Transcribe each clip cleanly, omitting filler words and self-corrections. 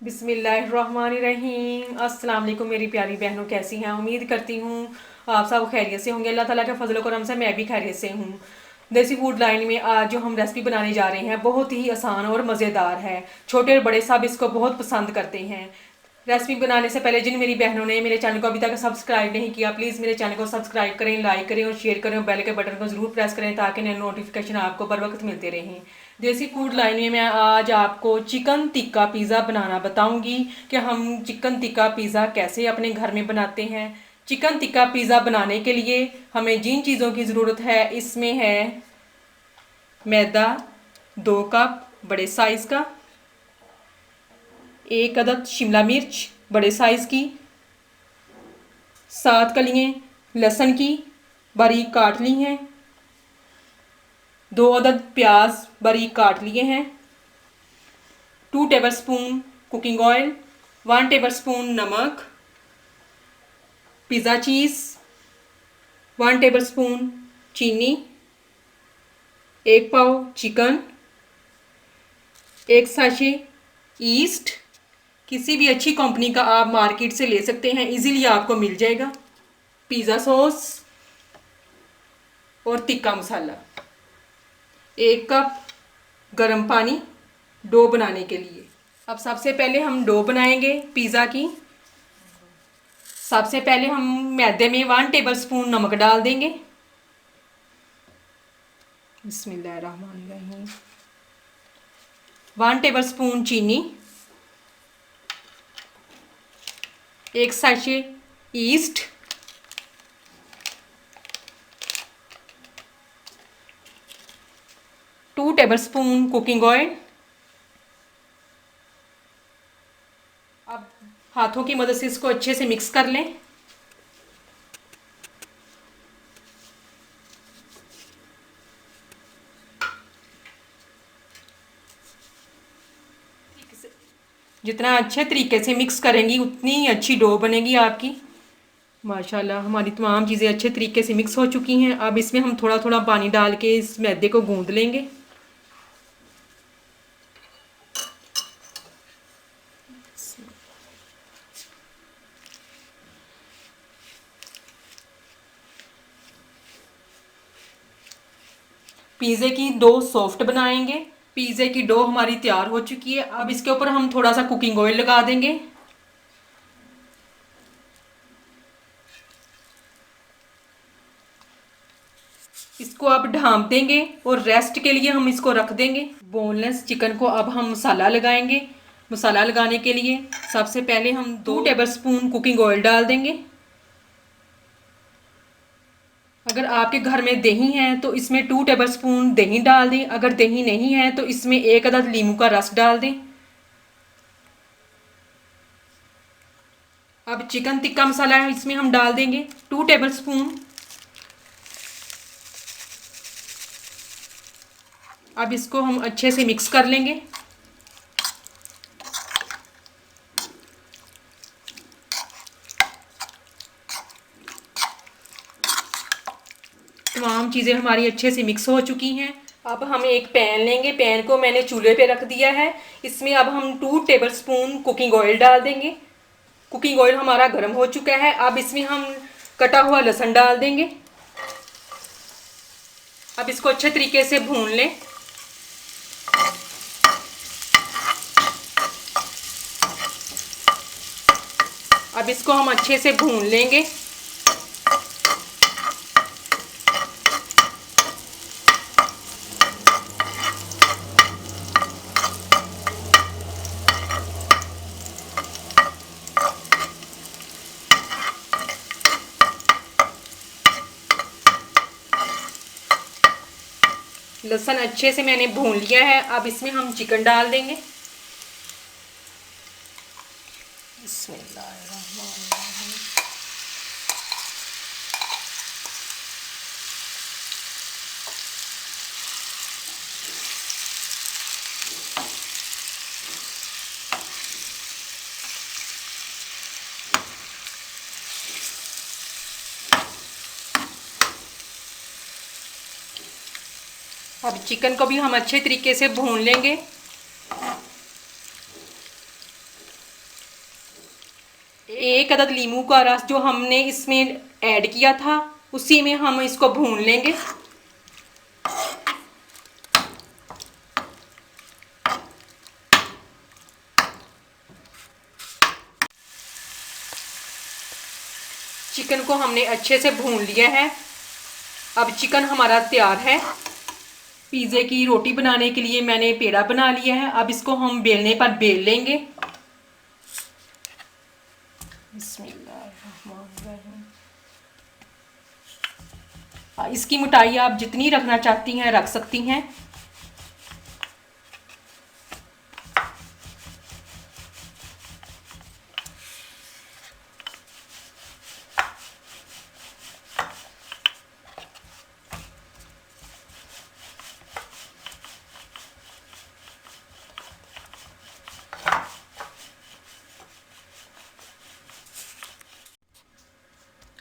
बिस्मिल्लाहिर्रहमानिर्रहीम। अस्सलाम वालेकुम मेरी प्यारी बहनों, कैसी हैं? उम्मीद करती हूँ आप सब खैरियत से होंगे। अल्लाह ताला के फजल करम से मैं भी खैरियत से हूँ। देसी फूड लाइन में आज जो हम रेसिपी बनाने जा रहे हैं बहुत ही आसान और मज़ेदार है। छोटे और बड़े सब इसको बहुत पसंद करते हैं। रेसिपी बनाने से पहले जिन मेरी बहनों ने मेरे चैनल को अभी तक सब्सक्राइब नहीं किया, प्लीज़ मेरे चैनल को सब्सक्राइब करें, लाइक करें और शेयर करें और बेल के बटन को ज़रूर प्रेस करें ताकि नए नोटिफिकेशन आपको बर वक्त मिलते रहें। देसी फूड लाइन में मैं आज आपको चिकन टिक्का पिज़्ज़ा बनाना बताऊंगी कि हम चिकन टिक्का पिज़्ज़ा कैसे अपने घर में बनाते हैं। चिकन टिक्का पिज़्ज़ा बनाने के लिए हमें जिन चीज़ों की ज़रूरत है इसमें है मैदा 2 कप बड़े साइज़ का, 1 अदद शिमला मिर्च बड़े साइज़ की, 7 कलियाँ लहसुन की बारीक काट ली हैं, 2 अदद प्याज बारीक काट लिए हैं, 2 टेबलस्पून कुकिंग ऑयल, 1 टेबलस्पून नमक, पिज़्ज़ा चीज़, 1 टेबलस्पून चीनी, 1 पाव चिकन, 1 साशे ईस्ट, किसी भी अच्छी कंपनी का आप मार्केट से ले सकते हैं, इजीली आपको मिल जाएगा, पिज़्ज़ा सॉस और टिक्का मसाला, 1 कप गर्म पानी डो बनाने के लिए। अब सबसे पहले हम डो बनाएंगे पिज़्ज़ा की। सबसे पहले हम मैदे में 1 टेबलस्पून नमक डाल देंगे। बिस्मिल्लाहिर्रहमानिर्रहीम। 1 टेबलस्पून चीनी, 1 sachet east, 2 tablespoon cooking oil. अब हाथों की मदद से इसको अच्छे से मिक्स कर लें। जितना अच्छे तरीके से मिक्स करेंगी उतनी अच्छी डो बनेगी आपकी। माशाल्लाह हमारी तमाम चीज़ें अच्छे तरीके से मिक्स हो चुकी हैं। अब इसमें हम थोड़ा थोड़ा पानी डाल के इस मैदे को गूंद लेंगे। पिज़्ज़े की डो सॉफ्ट बनाएंगे। पिज़्ज़े की डो हमारी तैयार हो चुकी है। अब इसके ऊपर हम थोड़ा सा कुकिंग ऑयल लगा देंगे। इसको अब ढाँप देंगे और रेस्ट के लिए हम इसको रख देंगे। बोनलेस चिकन को अब हम मसाला लगाएंगे। मसाला लगाने के लिए सबसे पहले हम 2 टेबलस्पून कुकिंग ऑयल डाल देंगे। अगर आपके घर में दही है तो इसमें 2 टेबलस्पून दही डाल दें। अगर दही नहीं है तो इसमें 1 अदद नींबू का रस डाल दें। अब चिकन टिक्का मसाला है इसमें हम डाल देंगे 2 टेबलस्पून। अब इसको हम अच्छे से मिक्स कर लेंगे। तमाम चीज़ें हमारी अच्छे से मिक्स हो चुकी हैं। अब हम एक पैन लेंगे। पैन को मैंने चूल्हे पे रख दिया है। इसमें अब हम 2 टेबलस्पून कुकिंग ऑयल डाल देंगे। कुकिंग ऑयल हमारा गर्म हो चुका है। अब इसमें हम कटा हुआ लहसुन डाल देंगे। अब इसको अच्छे तरीके से भून लें। अब इसको हम अच्छे से भून लेंगे। लहसुन अच्छे से मैंने भून लिया है। अब इसमें हम चिकन डाल देंगे। अब चिकन को भी हम अच्छे तरीके से भून लेंगे। एक अदद नींबू का रस जो हमने इसमें ऐड किया था, उसी में हम इसको भून लेंगे। चिकन को हमने अच्छे से भून लिया है। अब चिकन हमारा तैयार है। पिज़्ज़े की रोटी बनाने के लिए मैंने पेड़ा बना लिया है। अब इसको हम बेलने पर बेल लेंगे। बिस्मिल्लाहिर्रहमानिर्रहीम। इसकी मोटाई आप जितनी रखना चाहती हैं रख सकती हैं।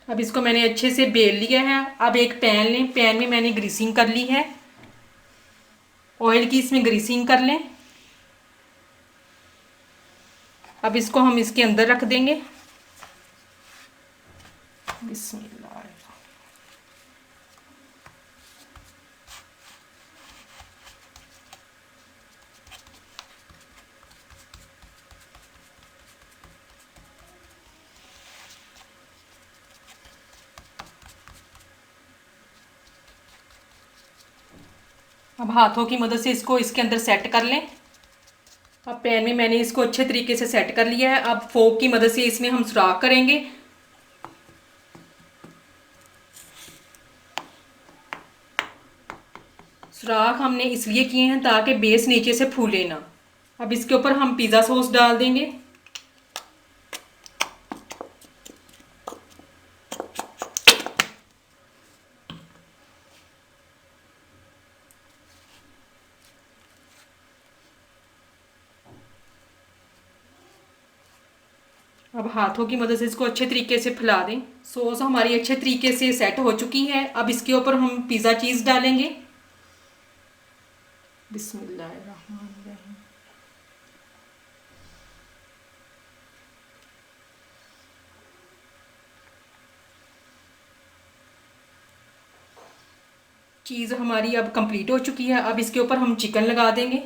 अब इसको मैंने अच्छे से बेल लिया है। अब एक पैन लें, पैन में मैंने ग्रीसिंग कर ली है। ऑयल की इसमें ग्रीसिंग कर लें। अब इसको हम इसके अंदर रख देंगे। बिस्मिल्लाह। अब हाथों की मदद से इसको इसके अंदर सेट कर लें। अब पैन में मैंने इसको अच्छे तरीके से सेट कर लिया है। अब फोक की मदद से इसमें हम सुराख करेंगे। सुराख हमने इसलिए किए हैं ताकि बेस नीचे से फूले ना। अब इसके ऊपर हम पिज़्ज़ा सॉस डाल देंगे। अब हाथों की मदद से इसको अच्छे तरीके से फैला दें। सॉस हमारी अच्छे तरीके से सेट हो चुकी है। अब इसके ऊपर हम पिज़्ज़ा चीज़ डालेंगे। बिस्मिल्लाहिर्रहमानिर्रहीम। चीज़ हमारी अब कंप्लीट हो चुकी है। अब इसके ऊपर हम चिकन लगा देंगे।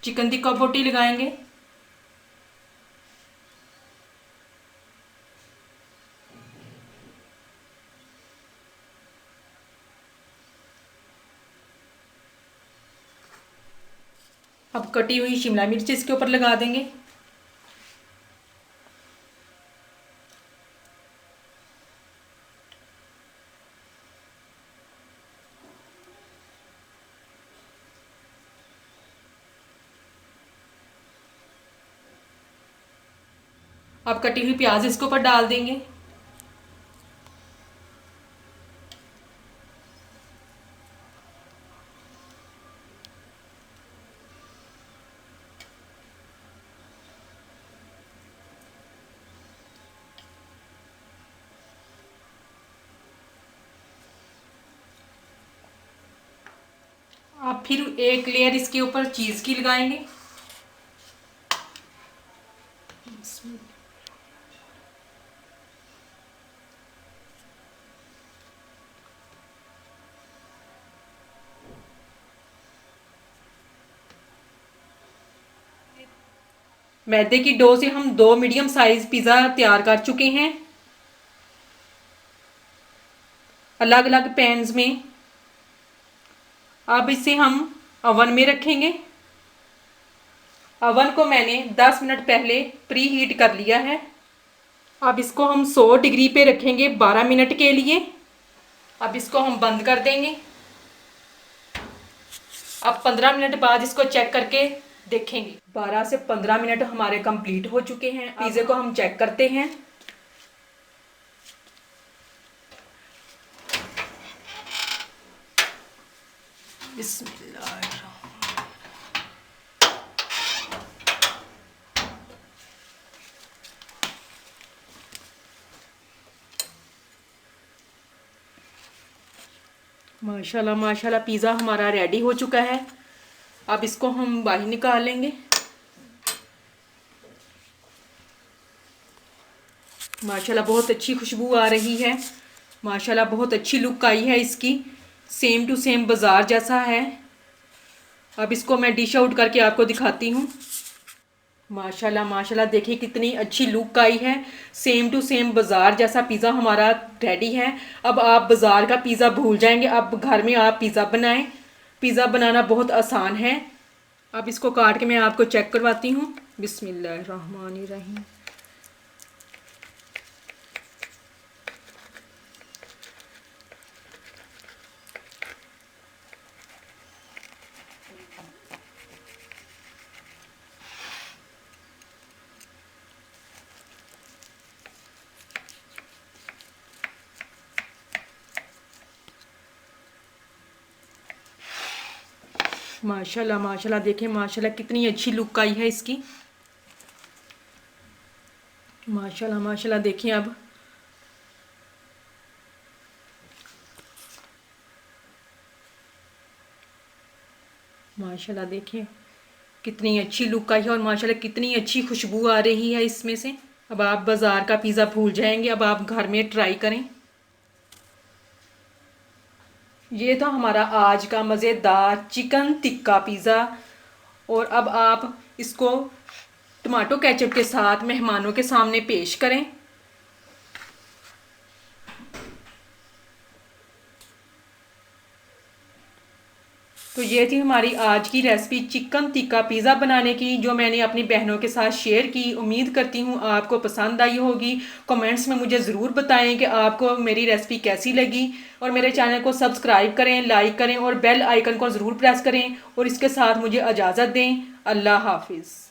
चिकन टिक्का बोटी लगाएंगे। अब कटी हुई शिमला मिर्च इसके ऊपर लगा देंगे। अब कटी हुई प्याज इसके ऊपर डाल देंगे। अब फिर एक लेयर इसके ऊपर चीज़ की लगाएंगे। मैदे की डो से हम 2 मीडियम साइज पिज़्ज़ा तैयार कर चुके हैं। अलग अलग पैन्स में। अब इसे हम ओवन में रखेंगे। ओवन को मैंने 10 मिनट पहले प्री हीट कर लिया है। अब इसको हम 100 डिग्री पे रखेंगे 12 मिनट के लिए। अब इसको हम बंद कर देंगे। अब 15 मिनट बाद इसको चेक करके देखेंगे। 12 से 15 मिनट हमारे कंप्लीट हो चुके हैं। पिज़्ज़े को हम चेक करते हैं। बिस्मिल्लाह। माशाल्लाह माशाल्लाह पिज़्ज़ा हमारा रेडी हो चुका है। अब इसको हम बाहर निकाल लेंगे। माशाल्लाह बहुत अच्छी खुशबू आ रही है। माशाल्लाह बहुत अच्छी लुक आई है इसकी, सेम टू सेम बाज़ार जैसा है। अब इसको मैं डिश आउट करके आपको दिखाती हूँ। माशाल्लाह माशाल्लाह देखिए कितनी अच्छी लुक आई है, सेम टू सेम बाज़ार जैसा पिज़्ज़ा हमारा रेडी है। अब आप बाज़ार का पिज़्ज़ा भूल जाएंगे, अब घर में आप पिज़्ज़ा बनाएं। पिज़्ज़ा बनाना बहुत आसान है। अब इसको काट के मैं आपको चेक करवाती हूँ। बिस्मिल्लाहिर्रहमानिर्रहीम। माशाल्लाह माशाल्लाह देखें, माशाल्लाह कितनी अच्छी लुक आई है इसकी। माशाल्लाह माशाल्लाह देखें अब माशाल्लाह देखें कितनी अच्छी लुक आई है, और माशाल्लाह कितनी अच्छी खुशबू आ रही है इसमें से। अब आप बाज़ार का पिज़्ज़ा भूल जाएंगे, अब आप घर में ट्राई करें। ये था हमारा आज का मज़ेदार चिकन टिक्का पिज़्ज़ा। और अब आप इसको टमाटो केचप के साथ मेहमानों के सामने पेश करें। तो ये थी हमारी आज की रेसिपी चिकन टिक्का पिज़्ज़ा बनाने की, जो मैंने अपनी बहनों के साथ शेयर की। उम्मीद करती हूँ आपको पसंद आई होगी। कमेंट्स में मुझे ज़रूर बताएं कि आपको मेरी रेसिपी कैसी लगी, और मेरे चैनल को सब्सक्राइब करें, लाइक करें और बेल आइकन को ज़रूर प्रेस करें, और इसके साथ मुझे इजाज़त दें। अल्लाह हाफिज़।